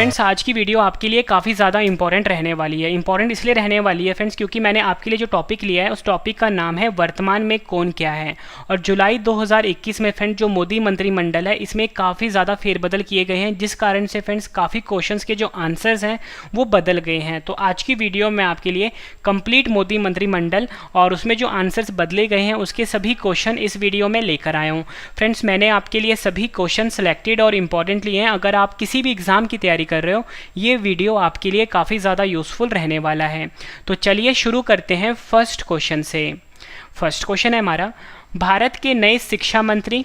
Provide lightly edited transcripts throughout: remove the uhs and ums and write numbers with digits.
Friends आज की video आपके लिए काफ़ी ज़्यादा इंपॉर्टेंट रहने वाली है। इंपॉर्टेंट इसलिए रहने वाली है फ्रेंड्स क्योंकि मैंने आपके लिए जो टॉपिक लिया है उस टॉपिक का नाम है वर्तमान में कौन क्या है। और जुलाई 2021 में फ्रेंड्स जो मोदी मंत्रिमंडल है इसमें काफ़ी ज़्यादा फेरबदल किए गए हैं, जिस कारण से फ्रेंड्स काफ़ी क्वेश्चंस के जो आंसर्स हैं वो बदल गए हैं। तो आज की वीडियो में आपके लिए कंप्लीट मोदी मंत्रिमंडल और उसमें जो आंसर्स बदले गए हैं उसके सभी क्वेश्चन इस वीडियो में लेकर आया हूँ। फ्रेंड्स मैंने आपके लिए सभी क्वेश्चन सेलेक्टेड और इम्पॉर्टेंट लिए हैं। अगर आप किसी भी एग्जाम की तैयारी कर रहे हो ये वीडियो आपके लिए काफ़ी ज़्यादा यूज़फुल रहने वाला है। तो चलिए शुरू करते हैं फर्स्ट क्वेश्चन से। फर्स्ट क्वेश्चन है हमारा, भारत के नए शिक्षा मंत्री,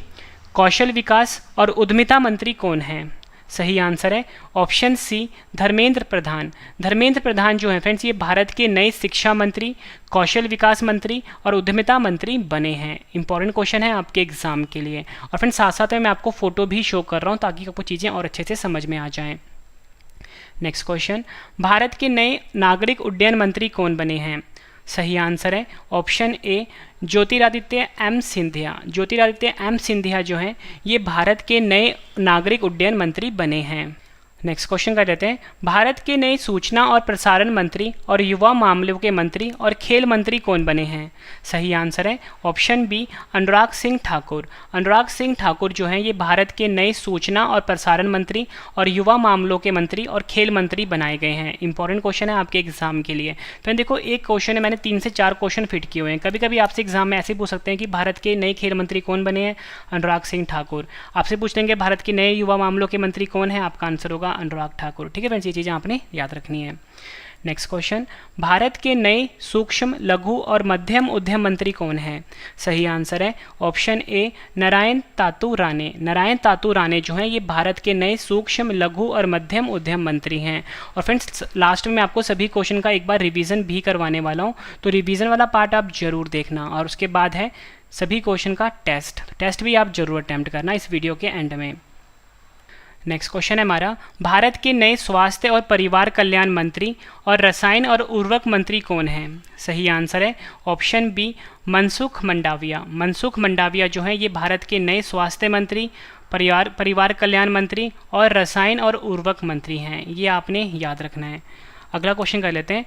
कौशल विकास और उद्यमिता मंत्री कौन हैं? सही आंसर है ऑप्शन सी धर्मेंद्र प्रधान। धर्मेंद्र प्रधान जो है फ्रेंड्स ये भारत के नए शिक्षा मंत्री, कौशल विकास मंत्री और उद्यमिता मंत्री बने हैं। इंपॉर्टेंट क्वेश्चन है आपके एग्जाम के लिए। और फ्रेंड्स साथ साथ में मैं आपको फोटो भी शो कर रहा हूँ ताकि आपको चीज़ें और अच्छे से समझ में आ जाएं। नेक्स्ट क्वेश्चन, भारत के नए नागरिक उड्डयन मंत्री कौन बने हैं? सही आंसर है option A Jyotiraditya M Scindia. Jyotiraditya M Scindia जो हैं ये भारत के नए नागरिक उड्डयन मंत्री बने हैं। नेक्स्ट क्वेश्चन कर देते हैं, भारत के नए सूचना और प्रसारण मंत्री और युवा मामलों के मंत्री और खेल मंत्री कौन बने हैं? सही आंसर है ऑप्शन बी अनुराग सिंह ठाकुर। अनुराग सिंह ठाकुर जो हैं ये भारत के नए सूचना और प्रसारण मंत्री और युवा मामलों के मंत्री और खेल मंत्री बनाए गए हैं। इंपॉर्टेंट क्वेश्चन है आपके एग्जाम के लिए। तो देखो एक क्वेश्चन है, मैंने 3 से 4 क्वेश्चन फिट किए हुए हैं। कभी कभी आपसे एग्जाम में ऐसे पूछ सकते हैं कि भारत के नए खेल मंत्री कौन बने हैं? अनुराग सिंह ठाकुर। आपसे पूछ लेंगे भारत के नए युवा मामलों के मंत्री कौन है? आपका आंसर होगा अनुराग ठाकुर। ठीक है फ्रेंड्स, ये चीज़ें आपने याद रखनी है। नेक्स्ट क्वेश्चन, भारत के नए सूक्ष्म लघु और मध्यम उद्यम मंत्री कौन है? सही आंसर है ऑप्शन ए नारायण तातू राणे। नारायण तातू राणे जो हैं ये भारत के नए सूक्ष्म लघु और मध्यम उद्यम मंत्री हैं। और फ्रेंड्स लास्ट में मैं आपको सभी क्वेश्चन का एक बार रिवीजन भी करवाने वाला हूँ, तो रिवीजन वाला पार्ट आप जरूर देखना। और उसके बाद है सभी क्वेश्चन का टेस्ट भी आप जरूर अटैम्प्ट करना इस वीडियो के एंड में। नेक्स्ट क्वेश्चन है हमारा, भारत के नए स्वास्थ्य और परिवार कल्याण मंत्री और रसायन और उर्वरक मंत्री कौन हैं? सही आंसर है ऑप्शन बी मनसुख मंडाविया। मनसुख मंडाविया जो है ये भारत के नए स्वास्थ्य मंत्री, परिवार कल्याण मंत्री और रसायन और उर्वरक मंत्री हैं। ये आपने याद रखना है। अगला क्वेश्चन कर लेते हैं,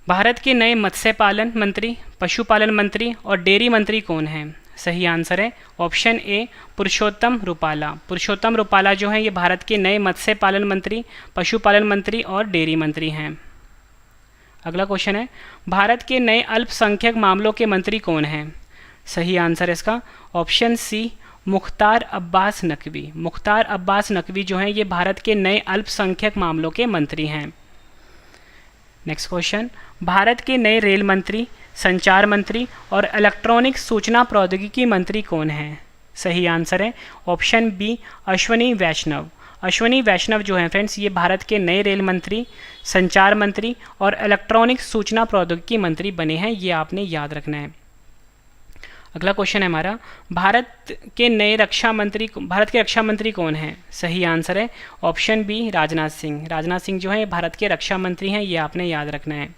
भारत के नए मत्स्य पालन मंत्री, पशुपालन मंत्री और डेयरी मंत्री कौन हैं? सही आंसर है ऑप्शन ए पुरुषोत्तम रुपाला। पुरुषोत्तम रुपाला जो है ये भारत के नए मत्स्य पालन मंत्री, पशुपालन मंत्री और डेयरी मंत्री हैं। अगला क्वेश्चन है, भारत के नए अल्पसंख्यक मामलों के मंत्री कौन हैं? सही आंसर है इसका ऑप्शन सी मुख्तार अब्बास नकवी। मुख्तार अब्बास नकवी जो हैं ये भारत के नए अल्पसंख्यक मामलों के मंत्री हैं। नेक्स्ट क्वेश्चन, भारत के नए रेल मंत्री, संचार मंत्री और इलेक्ट्रॉनिक सूचना प्रौद्योगिकी मंत्री कौन हैं? सही आंसर है ऑप्शन बी अश्वनी वैष्णव। अश्वनी वैष्णव जो हैं फ्रेंड्स ये भारत के नए रेल मंत्री, संचार मंत्री और इलेक्ट्रॉनिक सूचना प्रौद्योगिकी मंत्री बने हैं। ये आपने याद रखना है। अगला क्वेश्चन है हमारा, भारत के रक्षा मंत्री कौन हैं? सही आंसर है ऑप्शन बी राजनाथ सिंह। राजनाथ सिंह जो है भारत के रक्षा मंत्री हैं। ये आपने याद रखना है।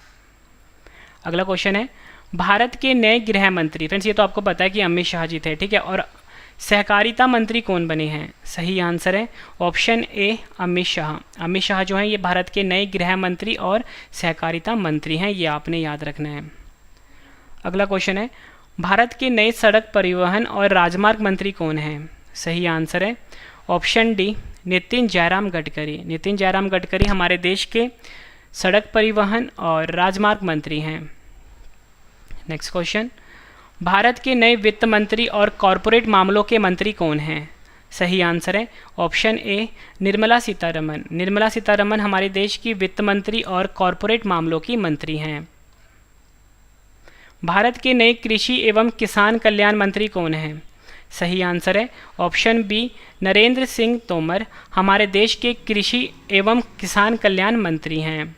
अगला क्वेश्चन है, भारत के नए गृह मंत्री, फ्रेंड्स ये तो आपको पता है कि अमित शाह जी थे, ठीक है, और सहकारिता मंत्री कौन बने हैं? सही आंसर है ऑप्शन ए अमित शाह। अमित शाह जो हैं ये भारत के नए गृह मंत्री और सहकारिता मंत्री हैं। ये आपने याद रखना है। अगला क्वेश्चन है, भारत के नए सड़क परिवहन और राजमार्ग मंत्री कौन हैं? सही आंसर है ऑप्शन डी नितिन जयराम गडकरी। नितिन जयराम गडकरी हमारे देश के सड़क परिवहन और राजमार्ग मंत्री हैं। नेक्स्ट क्वेश्चन, भारत के नए वित्त मंत्री और कॉरपोरेट मामलों के मंत्री कौन हैं? सही आंसर है ऑप्शन ए निर्मला सीतारमन। निर्मला सीतारमन हमारे देश की वित्त मंत्री और कॉरपोरेट मामलों की मंत्री हैं। भारत के नए कृषि एवं किसान कल्याण मंत्री कौन हैं? सही आंसर है ऑप्शन बी नरेंद्र सिंह तोमर। हमारे देश के कृषि एवं किसान कल्याण मंत्री हैं।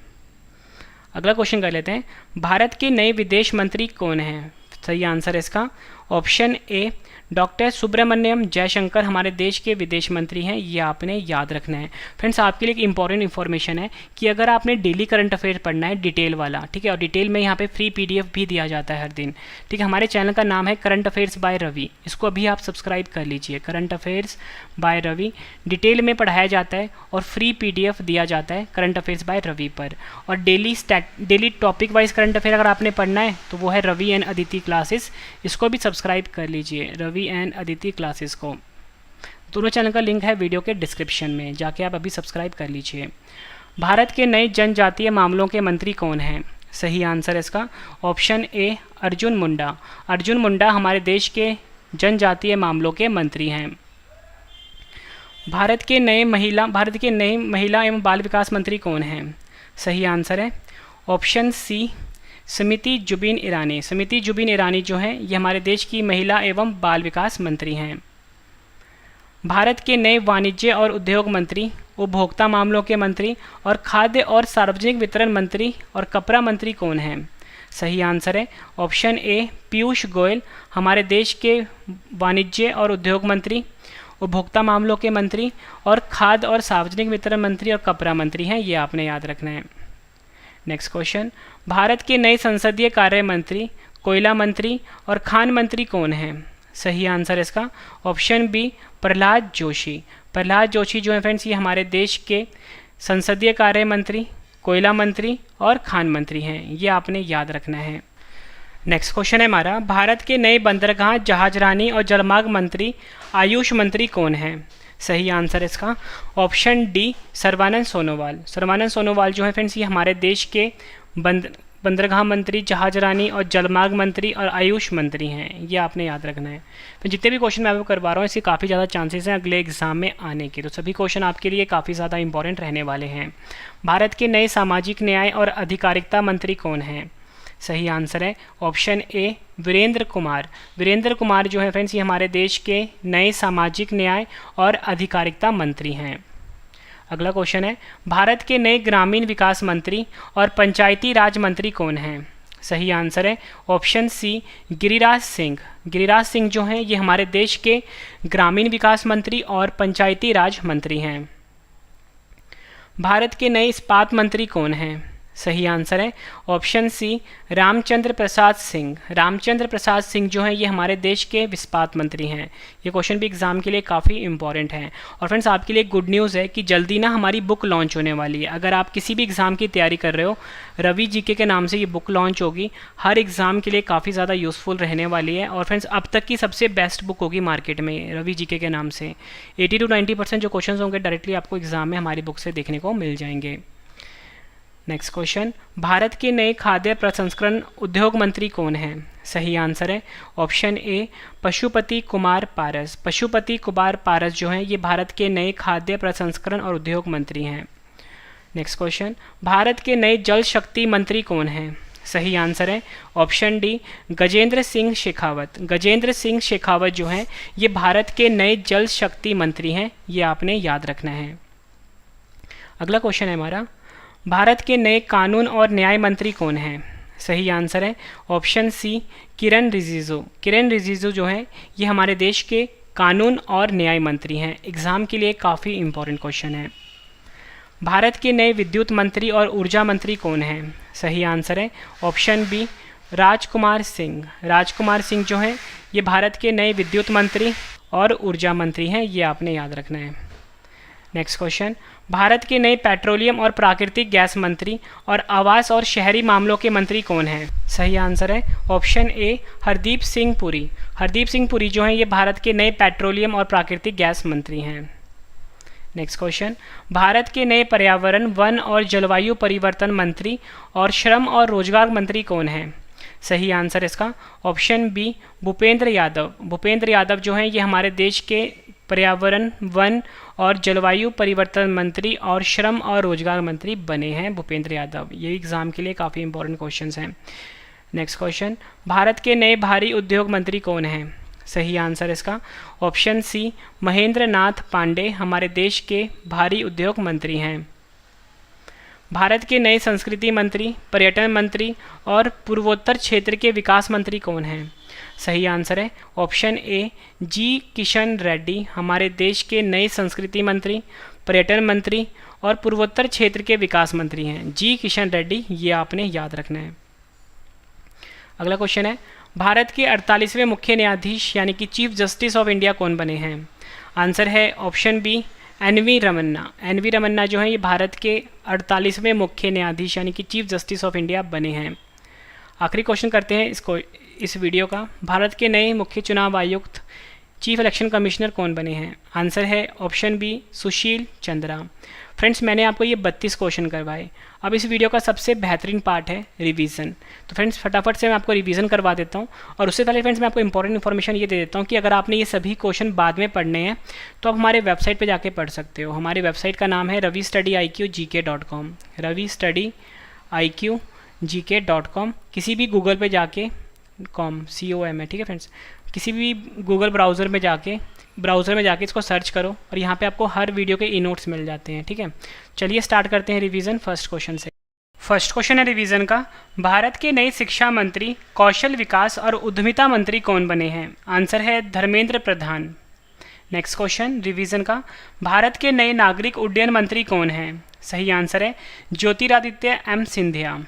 अगला क्वेश्चन कर लेते हैं, भारत के नए विदेश मंत्री कौन हैं? सही आंसर है इसका option A doctor Subrahmanyam Jaishankar हमारे देश के विदेश मंत्री हैं, ये आपने याद रखना है। फ्रेंड्स आपके लिए एक इंपॉर्टेंट इन्फॉर्मेशन है कि अगर आपने डेली करंट अफेयर पढ़ना है डिटेल वाला, ठीक है, और डिटेल में यहाँ पे फ्री PDF भी दिया जाता है हर दिन, ठीक है। हमारे चैनल का नाम है करंट अफेयर्स बाय रवि, इसको अभी आप सब्सक्राइब कर लीजिए। Current affairs by Ravi detail में पढ़ाया जाता है और फ्री PDF दिया जाता है करंट अफेयर्स बाय रवि पर। और daily topic wise current affair अगर आपने पढ़ना है तो वो है रवि एंड अदिति क्लासेस, इसको भी सब्सक्राइब कर लीजिए, रवि एंड अदिति क्लासेस को। दोनों चैनल का लिंक है वीडियो के डिस्क्रिप्शन में, जाके आप अभी सब्सक्राइब कर लीजिए। भारत के नए जनजातीय मामलों के मंत्री कौन हैं? सही आंसर है इसका ऑप्शन ए अर्जुन मुंडा। अर्जुन मुंडा हमारे देश के जनजातीय मामलों के मंत्री हैं। भारत के नए महिला एवं बाल विकास मंत्री कौन हैं? सही आंसर है ऑप्शन सी स्मृति जुबिन ईरानी। स्मृति जुबिन ईरानी जो हैं ये हमारे देश की महिला एवं बाल विकास मंत्री हैं। भारत के नए वाणिज्य और उद्योग मंत्री, उपभोक्ता मामलों के मंत्री और खाद्य और सार्वजनिक वितरण मंत्री और कपड़ा मंत्री कौन हैं? सही आंसर है ऑप्शन ए पीयूष गोयल। हमारे देश के वाणिज्य और उद्योग मंत्री, उपभोक्ता मामलों के मंत्री और खाद्य और सार्वजनिक वितरण मंत्री और कपड़ा मंत्री हैं, ये आपने याद रखना है। नेक्स्ट क्वेश्चन, भारत के नए संसदीय कार्य मंत्री, कोयला मंत्री और खान मंत्री कौन हैं? सही आंसर इसका ऑप्शन बी प्रहलाद जोशी। प्रहलाद जोशी जो है फ्रेंड्स ये हमारे देश के संसदीय कार्य मंत्री, कोयला मंत्री और खान मंत्री हैं, ये आपने याद रखना है। नेक्स्ट क्वेश्चन है हमारा, भारत के नए बंदरगाह, जहाजरानी और जलमार्ग मंत्री, आयुष मंत्री कौन हैं? सही आंसर इसका ऑप्शन डी सर्बानंद सोनोवाल। सर्बानंद सोनोवाल जो है फ्रेंड्स ये हमारे देश के बंदरगाह मंत्री, जहाजरानी और जलमार्ग मंत्री और आयुष मंत्री हैं, ये आपने याद रखना है। तो जितने भी क्वेश्चन मैं आपको करवा रहा हूँ इसके काफ़ी ज़्यादा चांसेस हैं अगले एग्जाम में आने के, तो सभी क्वेश्चन आपके लिए काफ़ी ज़्यादा इंपॉर्टेंट रहने वाले हैं। भारत के नए सामाजिक न्याय और अधिकारिता मंत्री कौन हैं? सही आंसर है ऑप्शन ए वीरेंद्र कुमार। वीरेंद्र कुमार जो है फ्रेंड्स ये हमारे देश के नए सामाजिक न्याय और अधिकारिता मंत्री हैं। अगला क्वेश्चन है, भारत के नए ग्रामीण विकास मंत्री और पंचायती राज मंत्री कौन हैं? सही आंसर है ऑप्शन सी गिरिराज सिंह। गिरिराज सिंह जो हैं ये हमारे देश के ग्रामीण विकास मंत्री और पंचायती राज मंत्री हैं। भारत के नए इस्पात मंत्री कौन हैं? सही आंसर है ऑप्शन सी रामचंद्र प्रसाद सिंह। रामचंद्र प्रसाद सिंह जो हैं ये हमारे देश के इस्पात मंत्री हैं। ये क्वेश्चन भी एग्जाम के लिए काफ़ी इंपॉर्टेंट है। और फ्रेंड्स आपके लिए गुड न्यूज़ है कि जल्दी ना हमारी बुक लॉन्च होने वाली है। अगर आप किसी भी एग्ज़ाम की तैयारी कर रहे हो, रवि जीके के नाम से ये बुक लॉन्च होगी। हर एग्ज़ाम के लिए काफ़ी ज़्यादा यूज़फुल रहने वाली है और फ्रेंड्स अब तक की सबसे बेस्ट बुक होगी मार्केट में रवि जीके के नाम से। 80 to 90% जो क्वेश्चन होंगे डायरेक्टली आपको एग्जाम में हमारी बुक से देखने को मिल जाएंगे। नेक्स्ट क्वेश्चन, भारत के नए खाद्य प्रसंस्करण उद्योग मंत्री कौन हैं? सही आंसर है ऑप्शन ए पशुपति कुमार पारस। पशुपति कुमार पारस जो हैं ये भारत के नए खाद्य प्रसंस्करण और उद्योग मंत्री हैं। नेक्स्ट क्वेश्चन, भारत के नए जल शक्ति मंत्री कौन हैं? सही आंसर है ऑप्शन डी गजेंद्र सिंह शेखावत। गजेंद्र सिंह शेखावत जो हैं ये भारत के नए जल शक्ति मंत्री हैं, ये आपने याद रखना है। अगला क्वेश्चन है हमारा, भारत के नए कानून और न्याय मंत्री कौन हैं? सही आंसर है ऑप्शन सी किरण रिजिजू। किरण रिजिजू जो हैं ये हमारे देश के कानून और न्याय मंत्री हैं। एग्जाम के लिए काफ़ी इंपॉर्टेंट क्वेश्चन है। भारत के नए विद्युत मंत्री और ऊर्जा मंत्री कौन हैं? सही आंसर है ऑप्शन बी राजकुमार सिंह। राजकुमार सिंह जो हैं ये भारत के नए विद्युत मंत्री और ऊर्जा मंत्री हैं, ये आपने याद रखना है। नेक्स्ट क्वेश्चन, भारत के नए पेट्रोलियम और प्राकृतिक गैस मंत्री और आवास और शहरी मामलों के मंत्री कौन हैं? सही आंसर है ऑप्शन ए हरदीप सिंह पुरी। हरदीप सिंह पुरी जो हैं ये भारत के नए पेट्रोलियम और प्राकृतिक गैस मंत्री हैं। नेक्स्ट क्वेश्चन, भारत के नए पर्यावरण, वन और जलवायु परिवर्तन मंत्री और श्रम और रोजगार मंत्री कौन हैं? सही आंसर इसका ऑप्शन बी भूपेंद्र यादव। भूपेंद्र यादव जो हैं ये हमारे देश के पर्यावरण, वन और जलवायु परिवर्तन मंत्री और श्रम और रोजगार मंत्री बने हैं भूपेंद्र यादव। ये एग्जाम के लिए काफ़ी इंपॉर्टेंट क्वेश्चंस हैं। नेक्स्ट क्वेश्चन, भारत के नए भारी उद्योग मंत्री कौन हैं? सही आंसर इसका ऑप्शन सी महेंद्र नाथ पांडे हमारे देश के भारी उद्योग मंत्री हैं। भारत के नए संस्कृति मंत्री, पर्यटन मंत्री और पूर्वोत्तर क्षेत्र के विकास मंत्री कौन हैं? सही आंसर है ऑप्शन ए जी किशन रेड्डी हमारे देश के नए संस्कृति मंत्री, पर्यटन मंत्री और पूर्वोत्तर क्षेत्र के विकास मंत्री हैं। जी किशन रेड्डी, ये आपने याद रखना है। अगला क्वेश्चन है, भारत के 48वें मुख्य न्यायाधीश यानी कि चीफ जस्टिस ऑफ इंडिया कौन बने हैं? आंसर है option B N V Ramana. N V Ramana जो है ये भारत के 48वें मुख्य न्यायाधीश यानी कि चीफ जस्टिस ऑफ इंडिया बने हैं। आखिरी क्वेश्चन करते हैं इस वीडियो का, भारत के नए मुख्य चुनाव आयुक्त चीफ इलेक्शन कमिश्नर कौन बने हैं? आंसर है option B Sushil Chandra. Friends, मैंने आपको ये 32 क्वेश्चन करवाए। अब इस वीडियो का सबसे बेहतरीन पार्ट है रिवीजन। तो फ्रेंड्स फटाफट से मैं आपको रिवीजन करवा देता हूँ। और उससे पहले फ्रेंड्स मैं आपको इंपॉर्टेंट इन्फॉर्मेशन ये दे देता हूँ कि अगर आपने ये सभी क्वेश्चन बाद में पढ़ने हैं तो आप हमारे वेबसाइट पर जाके पढ़ सकते हो। हमारी वेबसाइट का नाम है ravistudy.iqgk.com, ravistudy.iqgk.com। किसी भी गूगल पे जाके com है, ठीक है फ्रेंड्स, किसी भी गूगल ब्राउज़र में जाके इसको सर्च करो और यहाँ पे आपको हर वीडियो के ई नोट्स मिल जाते हैं, ठीक है। चलिए स्टार्ट करते हैं रिवीजन फर्स्ट क्वेश्चन से। फर्स्ट क्वेश्चन है रिवीजन का, भारत के नए शिक्षा मंत्री, कौशल विकास और उद्यमिता मंत्री कौन बने हैं? आंसर है Dharmendra Pradhan. Next question revision का, भारत के नए नागरिक उड्डयन मंत्री कौन हैं? सही आंसर है Jyotiraditya M Scindia.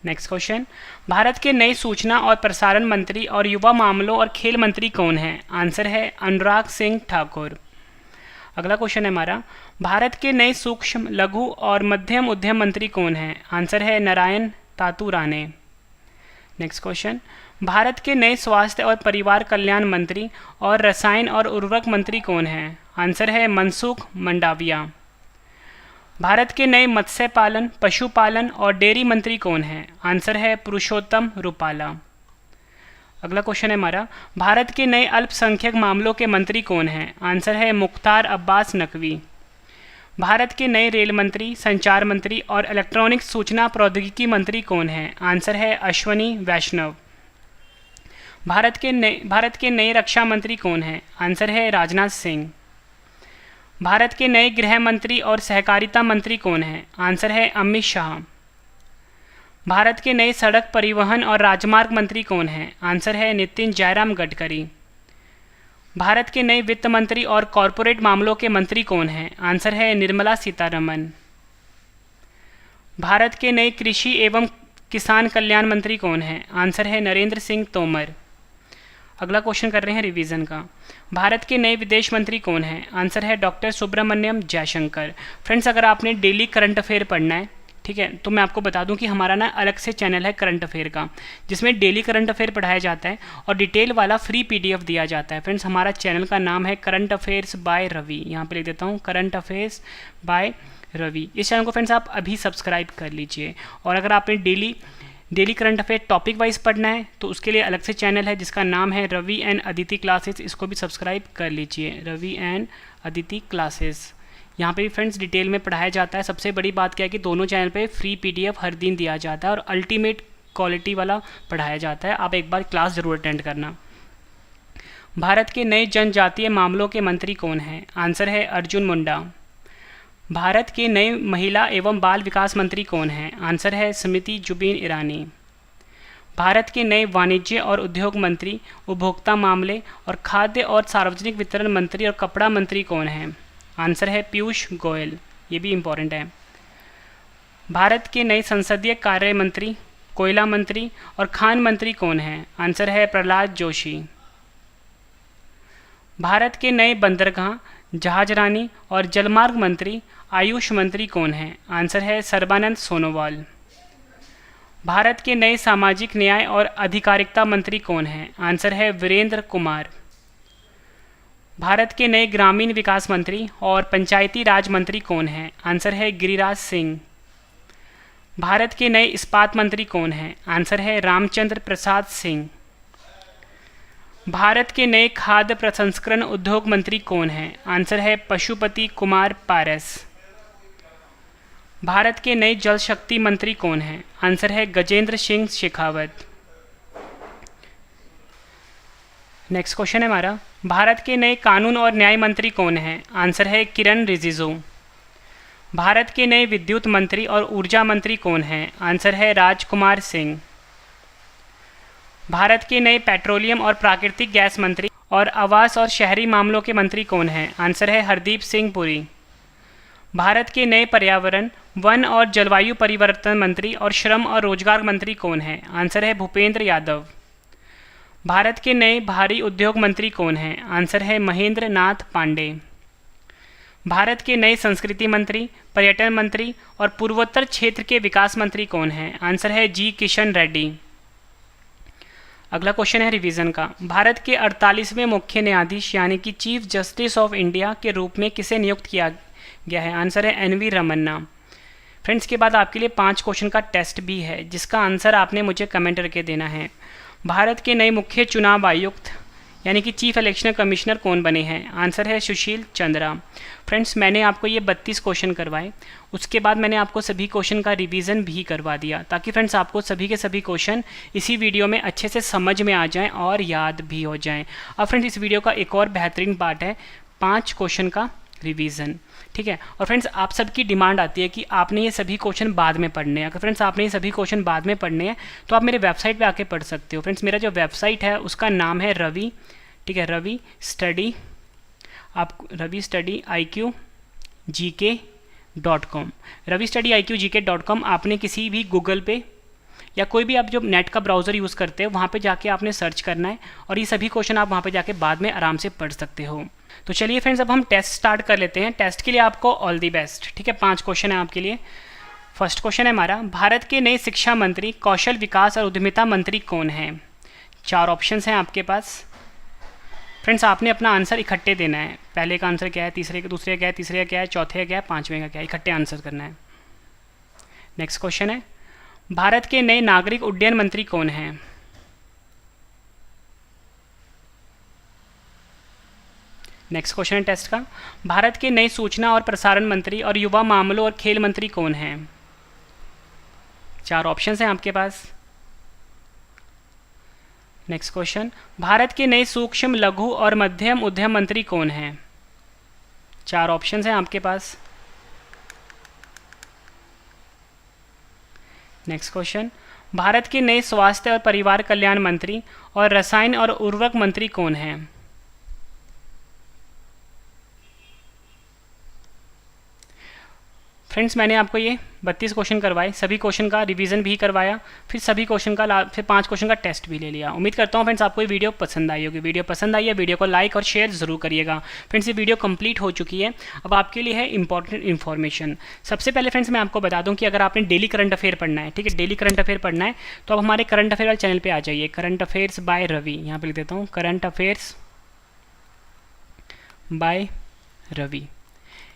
Next question, Bharat के नए सूचना और प्रसारण मंत्री और युवा मामलों और खेल मंत्री कौन हैं? आंसर है अनुराग सिंह ठाकुर। अगला क्वेश्चन है हमारा, भारत के नए सूक्ष्म लघु और मध्यम उद्यम मंत्री कौन हैं? आंसर है नारायण तातू राणे। नेक्स्ट क्वेश्चन, भारत के नए स्वास्थ्य और परिवार कल्याण मंत्री और रसायन और उर्वरक मंत्री कौन हैं? आंसर है मनसुख मंडाविया। भारत के नए मत्स्य पालन, पशुपालन और डेयरी मंत्री कौन हैं? आंसर है पुरुषोत्तम रूपाला। अगला क्वेश्चन है हमारा, भारत के नए अल्पसंख्यक मामलों के मंत्री कौन हैं? आंसर है मुख्तार अब्बास नकवी। भारत के नए रेल मंत्री, संचार मंत्री और इलेक्ट्रॉनिक सूचना प्रौद्योगिकी मंत्री कौन हैं? आंसर है अश्वनी वैष्णव। भारत के नए रक्षा मंत्री कौन हैं? आंसर है राजनाथ सिंह। भारत के नए गृह मंत्री और सहकारिता मंत्री कौन हैं? आंसर है अमित शाह। भारत के नए सड़क परिवहन और राजमार्ग मंत्री कौन हैं? आंसर है नितिन जयराम गडकरी। भारत के नए वित्त मंत्री और कॉरपोरेट मामलों के मंत्री कौन हैं? आंसर है निर्मला सीतारमन। भारत के नए कृषि एवं किसान कल्याण मंत्री कौन हैं? आंसर है नरेंद्र सिंह तोमर। अगला क्वेश्चन कर रहे हैं रिवीजन का, भारत के नए विदेश मंत्री कौन हैं? आंसर है डॉक्टर सुब्रमण्यम जयशंकर। फ्रेंड्स, अगर आपने डेली करंट अफेयर पढ़ना है, ठीक है, तो मैं आपको बता दूं कि हमारा ना अलग से चैनल है करंट अफेयर का, जिसमें डेली करंट अफेयर पढ़ाया जाता है और डिटेल वाला फ्री PDF दिया जाता है। फ्रेंड्स, हमारा चैनल का नाम है करंट अफेयर्स बाय रवि। यहाँ पे लिख देता हूँ करंट अफेयर्स बाय रवि। इस चैनल को फ्रेंड्स आप अभी सब्सक्राइब कर लीजिए। और अगर आपने daily current affair topic wise पढ़ना है तो उसके लिए अलग से चैनल है जिसका नाम है रवि एंड अदिति क्लासेस। इसको भी सब्सक्राइब कर लीजिए, रवि एंड अदिति क्लासेस। यहाँ पे भी फ्रेंड्स डिटेल में पढ़ाया जाता है। सबसे बड़ी बात क्या है कि दोनों चैनल पे फ्री PDF हर दिन दिया जाता है और अल्टीमेट क्वालिटी वाला पढ़ाया जाता है। आप एक बार क्लास ज़रूर अटेंड करना। भारत के नए जनजातीय मामलों के मंत्री कौन हैं? आंसर है अर्जुन मुंडा। भारत के नए महिला एवं बाल विकास मंत्री कौन हैं? आंसर है स्मृति जुबिन ईरानी। भारत के नए वाणिज्य और उद्योग मंत्री, उपभोक्ता मामले और खाद्य और सार्वजनिक वितरण मंत्री और कपड़ा मंत्री कौन हैं? आंसर है पीयूष गोयल। ये भी इम्पॉर्टेंट है। भारत के नए संसदीय कार्य मंत्री, कोयला मंत्री और खान मंत्री कौन हैं? आंसर है प्रहलाद जोशी। भारत के नए बंदरगाह, जहाजरानी और जलमार्ग मंत्री, आयुष मंत्री कौन हैं? आंसर है सर्बानंद सोनोवाल। भारत के नए सामाजिक न्याय और अधिकारिता मंत्री कौन हैं? आंसर है वीरेंद्र कुमार। भारत के नए ग्रामीण विकास मंत्री और पंचायती राज मंत्री कौन हैं? आंसर है गिरिराज सिंह। भारत के नए इस्पात मंत्री कौन हैं? आंसर है रामचंद्र प्रसाद सिंह। भारत के नए खाद्य प्रसंस्करण उद्योग मंत्री कौन हैं? आंसर है पशुपति कुमार पारस। भारत के नए जल शक्ति मंत्री कौन हैं? आंसर है गजेंद्र सिंह शेखावत। नेक्स्ट क्वेश्चन है हमारा, भारत के नए कानून और न्याय मंत्री कौन हैं? आंसर है किरण रिजिजू। भारत के नए विद्युत मंत्री और ऊर्जा मंत्री कौन हैं? आंसर है राजकुमार सिंह। भारत के नए पेट्रोलियम और प्राकृतिक गैस मंत्री और आवास और शहरी मामलों के मंत्री कौन हैं? आंसर है हरदीप सिंह पुरी। भारत के नए पर्यावरण, वन और जलवायु परिवर्तन मंत्री और श्रम और रोजगार मंत्री कौन हैं? आंसर है भूपेंद्र यादव। भारत के नए भारी उद्योग मंत्री कौन हैं? आंसर है महेंद्र नाथ पांडे। भारत के नए संस्कृति मंत्री, पर्यटन मंत्री और पूर्वोत्तर क्षेत्र के विकास मंत्री कौन हैं? आंसर है जी किशन रेड्डी। अगला क्वेश्चन है रिवीजन का। भारत के 48वें मुख्य न्यायाधीश यानी कि चीफ जस्टिस ऑफ इंडिया के रूप में किसे नियुक्त किया गया है? आंसर है एन वी रमन्ना। फ्रेंड्स, के बाद आपके लिए 5 क्वेश्चन का टेस्ट भी है जिसका आंसर आपने मुझे कमेंट करके देना है। भारत के नए मुख्य चुनाव आयुक्त यानी कि चीफ इलेक्शन कमिश्नर कौन बने हैं? आंसर है सुशील चंद्रा। फ्रेंड्स, मैंने आपको ये 32 क्वेश्चन करवाए, उसके बाद मैंने आपको सभी क्वेश्चन का रिवीजन भी करवा दिया ताकि फ्रेंड्स आपको सभी के सभी क्वेश्चन इसी वीडियो में अच्छे से समझ में आ जाएं और याद भी हो जाएं। अब फ्रेंड्स, इस वीडियो का एक और बेहतरीन पार्ट है 5 क्वेश्चन का रिवीजन, ठीक है। और फ्रेंड्स, आप सबकी डिमांड आती है कि आपने ये सभी क्वेश्चन बाद में पढ़ने हैं। अगर फ्रेंड्स आपने ये सभी क्वेश्चन बाद में पढ़ने हैं तो आप मेरे वेबसाइट पे आके पढ़ सकते हो। फ्रेंड्स, मेरा जो वेबसाइट है उसका नाम है रवि, ठीक है, रवि स्टडी, आप Ravi study IQGK.com, Ravi study IQGK.com। आपने किसी भी गूगल पे या कोई भी आप जो नेट का ब्राउज़र यूज़ करते हो वहाँ पे जाके आपने सर्च करना है और ये सभी क्वेश्चन आप वहाँ पे जाके बाद में आराम से पढ़ सकते हो। तो चलिए फ्रेंड्स, अब हम टेस्ट स्टार्ट कर लेते हैं। टेस्ट के लिए आपको ऑल दी बेस्ट, ठीक है। 5 क्वेश्चन है आपके लिए। फर्स्ट क्वेश्चन है हमारा, भारत के नए शिक्षा मंत्री, कौशल विकास और उद्यमिता मंत्री कौन हैं? 4 ऑप्शंस हैं आपके पास। फ्रेंड्स, आपने अपना आंसर इकट्ठे देना है। पहले का आंसर क्या है, दूसरे का क्या है, तीसरे का क्या है, चौथे का क्या है, 5वें का क्या है, इकट्ठे आंसर करना है। नेक्स्ट क्वेश्चन है, भारत के नए नागरिक उड्डयन मंत्री कौन हैं? नेक्स्ट क्वेश्चन है टेस्ट का, भारत के नए सूचना और प्रसारण मंत्री और युवा मामलों और खेल मंत्री कौन हैं? 4 ऑप्शंस हैं आपके पास। नेक्स्ट क्वेश्चन, भारत के नए सूक्ष्म, लघु और मध्यम उद्यम मंत्री कौन हैं? 4 ऑप्शंस हैं आपके पास। नेक्स्ट क्वेश्चन, भारत के नए स्वास्थ्य और परिवार कल्याण मंत्री और रसायन और उर्वरक मंत्री कौन हैं? फ्रेंड्स, मैंने आपको ये 32 क्वेश्चन करवाए, सभी क्वेश्चन का रिवीजन भी करवाया, फिर सभी क्वेश्चन का फिर 5 क्वेश्चन का टेस्ट भी ले लिया। उम्मीद करता हूँ फ्रेंड्स आपको ये वीडियो पसंद आई होगी। वीडियो पसंद आई है, वीडियो को लाइक और शेयर जरूर करिएगा। फ्रेंड्स, ये वीडियो कंप्लीट हो चुकी है। अब आपके लिए है इंपॉर्टेंट इन्फॉर्मेशन। सबसे पहले फ्रेंड्स मैं आपको बता दूँ कि अगर आपने डेली करंट अफेयर पढ़ना है, ठीक है, डेली करंट अफेयर पढ़ना है तो अब हमारे करंट अफेयर वाले चैनल पर आ जाइए। करंट अफेयर्स बाय रवि, यहाँ पर लिख देता हूँ, करंट अफेयर्स बाय रवि।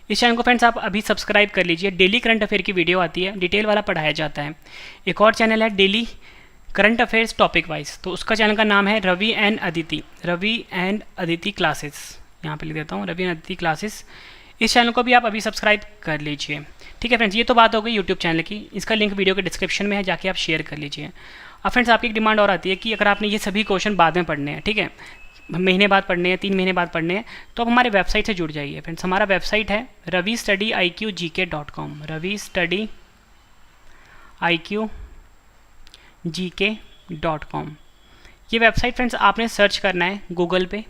इस चैनल को फ्रेंड्स आप अभी सब्सक्राइब कर लीजिए। डेली करंट अफेयर की वीडियो आती है, डिटेल वाला पढ़ाया जाता है। एक और चैनल है daily current affairs topic wise, तो उसका चैनल का नाम है Ravi and Aditi, Ravi and Aditi classes. यहाँ पे लिख देता हूँ, रवि एंड अदिति क्लासेस। इस चैनल को भी आप अभी सब्सक्राइब कर लीजिए, ठीक है फ्रेंड्स। ये तो बात हो गई यूट्यूब चैनल की, इसका लिंक वीडियो के डिस्क्रिप्शन में है, जाके आप शेयर कर लीजिए। अब फ्रेंड्स आपकी एक डिमांड और आती है कि अगर आपने ये सभी क्वेश्चन बाद में पढ़ने हैं, ठीक है, महीने बाद पढ़ने हैं, 3 महीने बाद पढ़ने हैं, तो आप हमारे वेबसाइट से जुड़ जाइए। फ्रेंड्स, हमारा वेबसाइट है Ravi study IQGK.com, Ravi study IQGK.com। ये वेबसाइट फ्रेंड्स आपने सर्च करना है गूगल पे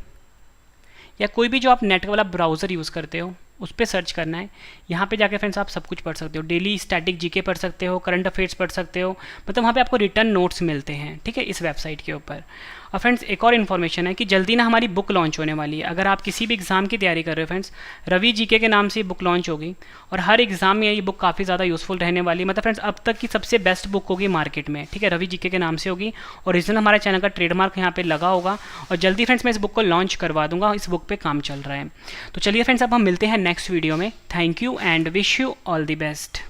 या कोई भी जो आप नेट वाला ब्राउज़र यूज़ करते हो उस पर सर्च करना है। यहाँ पे जाके फ्रेंड्स आप सब कुछ पढ़ सकते हो। डेली स्टैटिक जीके पढ़ सकते हो, करंट अफेयर्स पढ़ सकते हो, मतलब वहाँ पे आपको रिटर्न नोट्स मिलते हैं, ठीक है, इस वेबसाइट के ऊपर। और फ्रेंड्स एक और इन्फॉर्मेशन है कि जल्दी ना हमारी बुक लॉन्च होने वाली है। अगर आप किसी भी एग्ज़ाम की तैयारी कर रहे हो फ्रेंड्स, रवि जीके के नाम से बुक लॉन्च होगी और हर एग्ज़ाम में ये बुक काफ़ी ज़्यादा यूज़फुल रहने वाली है। मतलब फ्रेंड्स अब तक की सबसे बेस्ट बुक होगी मार्केट में, ठीक है, रवि जीके के नाम से होगी। ओरिजिनल हमारे चैनल का ट्रेडमार्क यहाँ पे लगा होगा और जल्दी फ्रेंड्स मैं इस बुक को लॉन्च करवा दूंगा। इस बुक पे काम चल रहा है। तो चलिए फ्रेंड्स अब हम मिलते हैं नेक्स्ट वीडियो में। Thank you and wish you all the best.